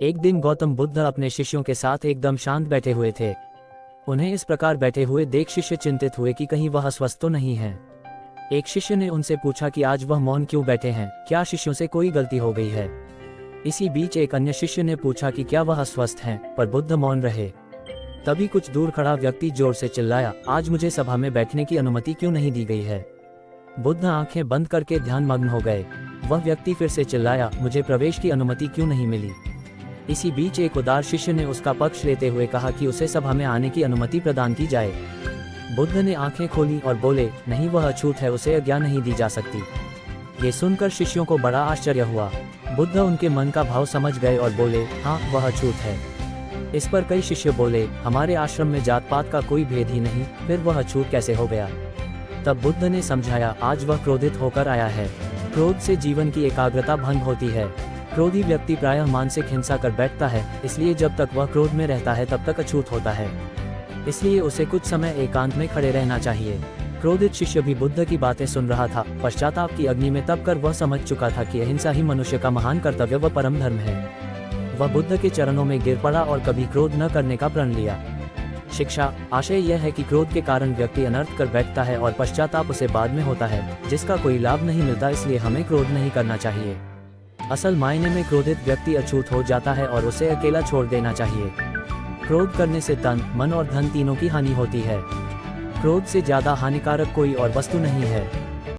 एक दिन गौतम बुद्ध अपने शिष्यों के साथ एकदम शांत बैठे हुए थे। उन्हें इस प्रकार बैठे हुए देख शिष्य चिंतित हुए कि कहीं वह अस्वस्थ तो नहीं है। एक शिष्य ने उनसे पूछा कि आज वह मौन क्यों बैठे हैं, क्या शिष्यों से कोई गलती हो गई है। इसी बीच एक अन्य शिष्य ने पूछा कि क्या वह अस्वस्थ हैं, पर बुद्ध मौन रहे। तभी कुछ दूर खड़ा व्यक्ति जोर से चिल्लाया, आज मुझे सभा में बैठने की अनुमति क्यों नहीं दी गई है। बुद्ध आंखें बंद करके ध्यानमग्न हो गए। वह व्यक्ति फिर से चिल्लाया, मुझे प्रवेश की अनुमति क्यों नहीं मिली। इसी बीच एक उदार शिष्य ने उसका पक्ष लेते हुए कहा कि उसे सभा में आने की अनुमति प्रदान की जाए। बुद्ध ने आंखें खोली और बोले, नहीं, वह अछूत है, उसे आज्ञा नहीं दी जा सकती। ये सुनकर शिष्यों को बड़ा आश्चर्य हुआ। बुद्ध उनके मन का भाव समझ गए और बोले, हाँ, वह अछूत है। इस पर कई शिष्य बोले, हमारे आश्रम में जात पात का कोई भेद ही नहीं, फिर वह अछूत कैसे हो गया। तब बुद्ध ने समझाया, आज वह क्रोधित होकर आया है। क्रोध से जीवन की एकाग्रता भंग होती है। क्रोधी व्यक्ति प्रायः मानसिक हिंसा कर बैठता है, इसलिए जब तक वह क्रोध में रहता है तब तक अछूत होता है। इसलिए उसे कुछ समय एकांत में खड़े रहना चाहिए। क्रोधित शिष्य भी बुद्ध की बातें सुन रहा था। पश्चाताप की अग्नि में तप कर वह समझ चुका था कि अहिंसा ही मनुष्य का महान कर्तव्य व परम धर्म है। वह बुद्ध के चरणों में गिर पड़ा और कभी क्रोध न करने का प्रण लिया। शिक्षा आशय यह है कि क्रोध के कारण व्यक्ति अनर्थ कर बैठता है और पश्चाताप उसे बाद में होता है, जिसका कोई लाभ नहीं मिलता। इसलिए हमें क्रोध नहीं करना चाहिए। असल मायने में क्रोधित व्यक्ति अछूत हो जाता है और उसे अकेला छोड़ देना चाहिए। क्रोध करने से तन, मन और धन तीनों की हानि होती है। क्रोध से ज्यादा हानिकारक कोई और वस्तु नहीं है।